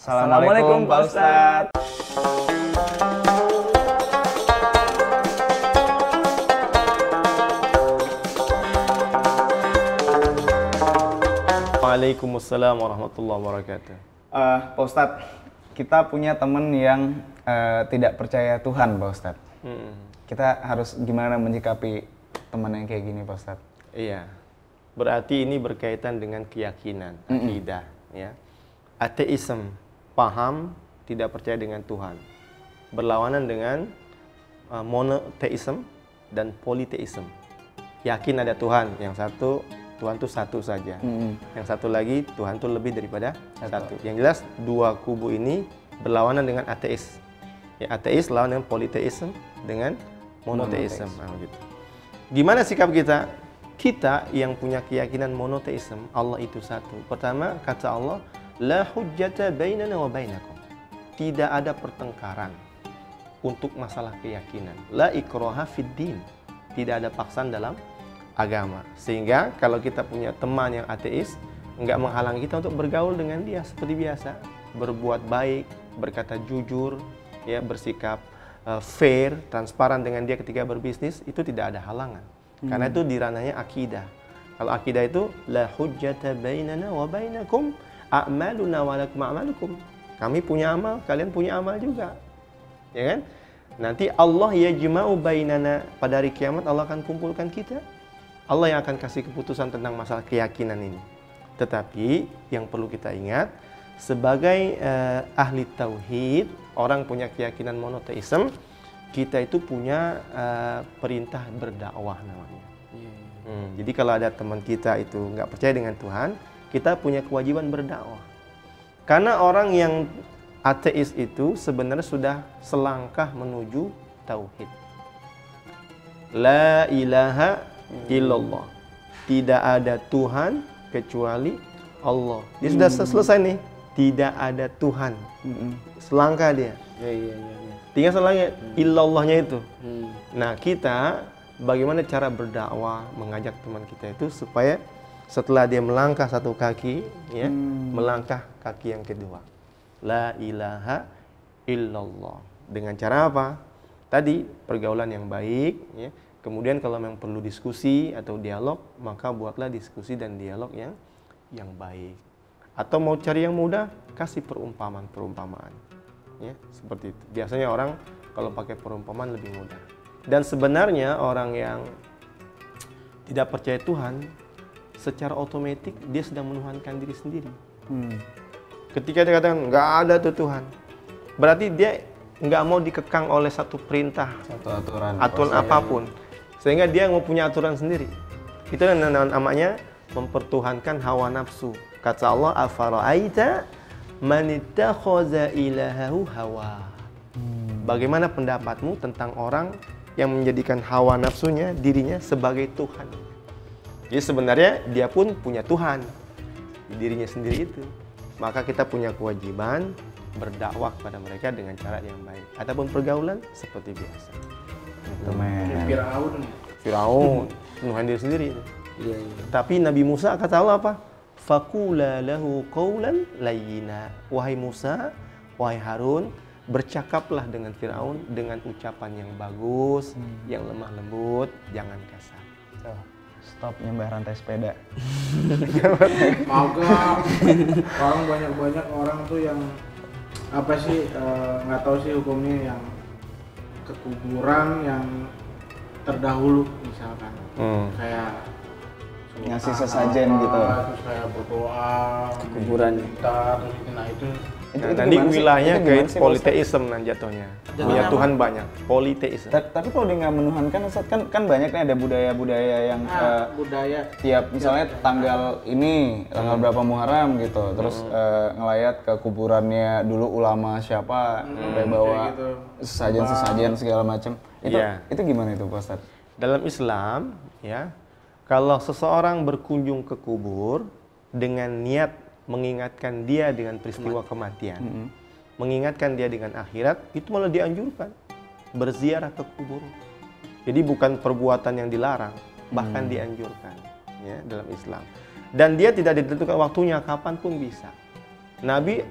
Assalamualaikum Pak Ustadz. Waalaikumsalam warahmatullahi wabarakatuh. Pak Ustadz, kita punya teman yang tidak percaya Tuhan, Pak Ustadz. Kita harus gimana menyikapi teman yang kayak gini, Pak Ustadz? Iya, berarti ini berkaitan dengan keyakinan, akidah. Ya. Ateisme, paham tidak percaya dengan Tuhan. Berlawanan dengan monoteisme dan politeisme. Yakin ada Tuhan, yang satu Tuhan itu satu saja. Yang satu lagi Tuhan itu lebih daripada satu. Yang jelas dua kubu ini berlawanan dengan ateis. Ya, ateis lawan dengan politeisme dengan monoteisme. Nah, gitu. Gimana sikap kita? Kita yang punya keyakinan monoteisme, Allah itu satu. Pertama kata Allah, la hujjata bainana wa bainakum. Tidak ada pertengkaran untuk masalah keyakinan. La ikraha fid din. Tidak ada paksaan dalam agama. Sehingga kalau kita punya teman yang ateis, nggak menghalangi kita untuk bergaul dengan dia seperti biasa, berbuat baik, berkata jujur, ya, bersikap fair, transparan dengan dia ketika berbisnis, itu tidak ada halangan. Karena itu di ranahnya akidah. Kalau akidah itu la hujjata bainana wa bainakum a'maluna wa lakum a'malukum. Kami punya amal, kalian punya amal juga. Ya kan? Nanti Allah yajma'u bainana, pada hari kiamat Allah akan kumpulkan kita. Allah yang akan kasih keputusan tentang masalah keyakinan ini. Tetapi yang perlu kita ingat, sebagai ahli tauhid, orang punya keyakinan monoteisme, kita itu punya perintah berdakwah namanya. Jadi kalau ada teman kita itu nggak percaya dengan Tuhan, kita punya kewajiban berdakwah. Karena orang yang ateis itu sebenarnya sudah selangkah menuju tauhid. La ilaha illallah. Tidak ada Tuhan kecuali Allah. Dia sudah selesai nih. Tidak ada Tuhan. Selangkah dia. Tinggal selangkah illallahnya itu. Nah, kita bagaimana cara berdakwah, mengajak teman kita itu supaya setelah dia melangkah satu kaki, ya, melangkah kaki yang kedua. La ilaha illallah. Dengan cara apa? Tadi pergaulan yang baik, ya. Kemudian kalau memang perlu diskusi atau dialog, maka buatlah diskusi dan dialog yang baik. Atau mau cari yang mudah, kasih perumpamaan. Ya, seperti itu. Biasanya orang kalau pakai perumpamaan lebih mudah. Dan sebenarnya orang yang tidak percaya Tuhan, secara otomatis dia sedang menuhankan diri sendiri. Ketika dia katakan nggak ada tuh Tuhan, berarti dia nggak mau dikekang oleh satu perintah, Satu aturan apapun. Sehingga dia mau punya aturan sendiri. Itu namanya mempertuhankan hawa nafsu. Kata Allah, afara'aita man ittakhadha ilahahu hawa. Bagaimana pendapatmu tentang orang yang menjadikan hawa nafsunya, dirinya sebagai Tuhan? Jadi sebenarnya dia pun punya Tuhan di dirinya sendiri itu. Maka kita punya kewajiban berdakwah kepada mereka dengan cara yang baik. Ataupun pergaulan seperti biasa. Firaun menuhan diri sendiri. Tapi Nabi Musa kata Allah apa? Faqula lahu qawlan layyina. Wahai Musa, wahai Harun, bercakaplah dengan Firaun dengan ucapan yang bagus, yang lemah lembut, jangan kasar. Stop nyembah rantai sepeda. Agak orang banyak orang tuh yang apa sih, nggak tahu sih hukumnya, yang ke kuburan yang terdahulu misalkan, kayak ngasih sesajen gitu. Terus kayak berdoa ke kuburan. minta, terus itu, nah itu Nanti wilayahnya kayak politeisme jatuhnya. Punya Tuhan banyak, politeisme. Tapi kalau dia nggak menuhankan, Ustadz, kan banyak nih ada budaya-budaya yang budaya tiap misalnya tanggal ini, tanggal berapa Muharram gitu, terus ngelayat ke kuburannya dulu ulama siapa, sampai bawa gitu. sesajen segala macam. Itu gimana itu, Pak Ustadz? Dalam Islam, ya, kalau seseorang berkunjung ke kubur dengan niat mengingatkan dia dengan peristiwa kematian, mengingatkan dia dengan akhirat, itu malah dianjurkan berziarah ke kubur. Jadi bukan perbuatan yang dilarang, bahkan dianjurkan, ya, dalam Islam. Dan dia tidak ditentukan waktunya, kapan pun bisa. Nabi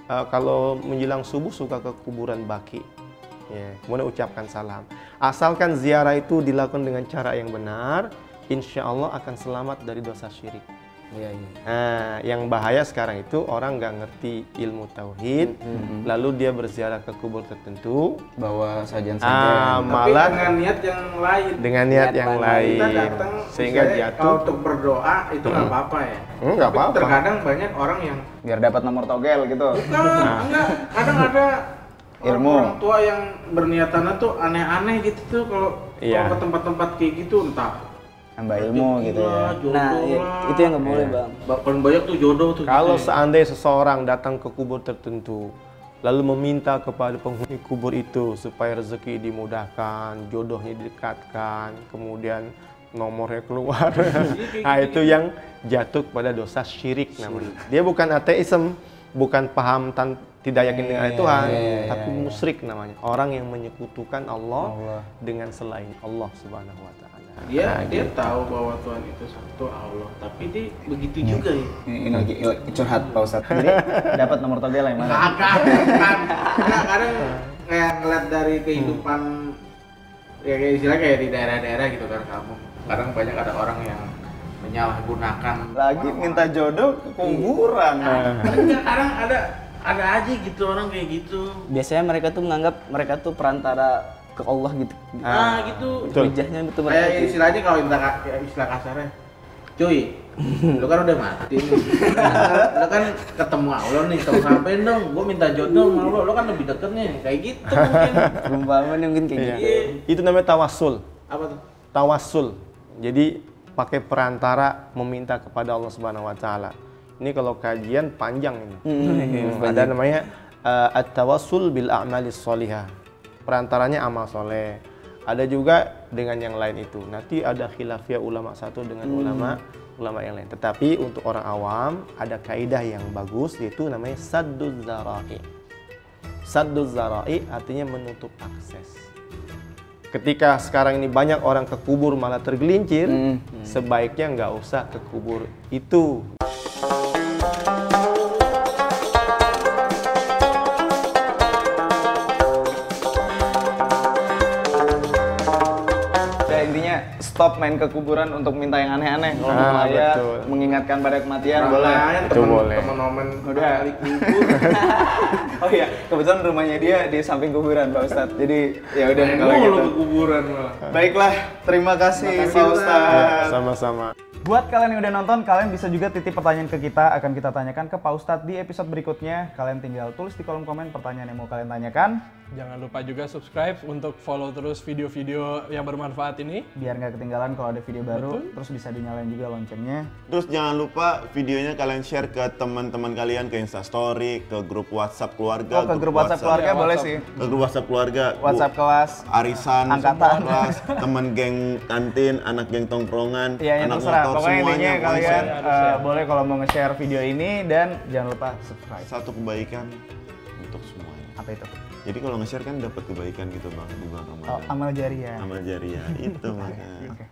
kalau menjelang subuh suka ke kuburan Baki. Ya, kemudian ucapkan salam. Asalkan ziarah itu dilakukan dengan cara yang benar, insya Allah akan selamat dari dosa syirik. Iya, iya. Nah, yang bahaya sekarang itu orang nggak ngerti ilmu tauhid, lalu dia berziarah ke kubur tertentu, Bawa sajian-sajian. Tapi malah dengan niat yang lain. dengan niat yang Kita lain, datang sehingga misalnya jatuh. kalau untuk berdoa itu nggak apa-apa ya. Nggak Tapi apa-apa. terkadang banyak orang yang Biar dapat nomor togel gitu. enggak, kadang ada Ilmu. orang tua yang berniatannya tuh aneh-aneh gitu tuh kalau Iya. ke tempat-tempat kayak gitu entah Nambah ilmu gitu ya. jodoh Nah, lah. itu yang nggak boleh bang. Paling banyak tuh jodoh tuh Kalau gitu. seandainya seseorang datang ke kubur tertentu, lalu meminta kepada penghuni kubur itu supaya rezeki dimudahkan, jodohnya didekatkan, kemudian nomornya keluar. Nah, itu yang jatuh pada dosa syirik namanya. Dia bukan ateisme, bukan paham tidak yakin dengan Tuhan, tapi musyrik namanya. Orang yang menyekutukan Allah dengan selain Allah Subhanahu wa taala. Dia tahu bahwa Tuhan itu satu Allah, tapi dia begitu juga ya. Ini lagi curhat Pak Ustadz. Jadi dapat nomor togel yang mana? Kagak, kan. Nggak, kadang kayak ngeliat dari kehidupan ya kayak istilahnya kayak di daerah-daerah gitu kan kampung. Kadang banyak ada orang yang menyalahgunakan Lagi minta jodoh ke kuburan. Enggak, kadang ada aja gitu orang kayak gitu. Biasanya mereka tuh menganggap mereka tuh perantara ke Allah gitu. Nah, gitu. Betul. Hujahnya itu Kayak mereka. istilahnya kalau istilah kasarnya, cuy, lu kan udah mati nih. Lu kan ketemu Allah nih, tolong sampein dong, gua minta jodoh sama Allah, lu kan lebih deket nih, kayak gitu mungkin. Perumpamaan mungkin kayak Iya. gitu. Itu namanya tawassul. Apa tuh? Tawassul. Jadi pakai perantara meminta kepada Allah Subhanahu wa taala. Ini kalau kajian panjang ini. Ada namanya at-tawassul bil a'malis sholihah. Perantaranya amal soleh. Ada juga dengan yang lain itu. Nanti ada khilafiyah ulama satu dengan ulama yang lain. Tetapi untuk orang awam ada kaidah yang bagus yaitu namanya sadduz zara'i. Sadduz zara'i artinya menutup akses. Ketika sekarang ini banyak orang ke kubur malah tergelincir, sebaiknya nggak usah ke kubur itu. Ya intinya stop main ke kuburan untuk minta yang aneh-aneh. Kalau mau mayat, betul. mengingatkan pada kematian Orang boleh. lain, Itu boleh. temen momen Udah. kali kubur. Oh iya, kebetulan rumahnya dia di samping kuburan Pak Ustadz. Jadi ya udah kalau Kalau gitu. ke kuburan malah. Baiklah, terima kasih Terima kasih, Pak Ustadz. Ustadz. Sama-sama. Buat kalian yang udah nonton, kalian bisa juga titip pertanyaan ke kita, akan kita tanyakan ke Pak Ustadz di episode berikutnya. Kalian tinggal tulis di kolom komen pertanyaan yang mau kalian tanyakan, Jangan lupa juga subscribe untuk follow terus video-video yang bermanfaat ini. biar nggak ketinggalan kalau ada video baru. Terus bisa dinyalain juga loncengnya. Terus jangan lupa videonya kalian share ke teman-teman kalian, ke Instastory, ke grup WhatsApp keluarga. Oh, ke grup WhatsApp keluarga boleh sih. Ke grup WhatsApp keluarga. WhatsApp kelas. Arisan, Angkatan. kelas, teman geng kantin, anak geng tongkrongan, Iya, yang anak terserah. motor, Pokoknya intinya semuanya kalian share. boleh kalau mau nge-share video ini dan jangan lupa subscribe. Satu kebaikan untuk semuanya. Apa itu? Jadi kalau nge-share kan dapat kebaikan gitu bang di bulan Oh, Ramadan. amal jariah. Amal jariah itu makanya. Oke.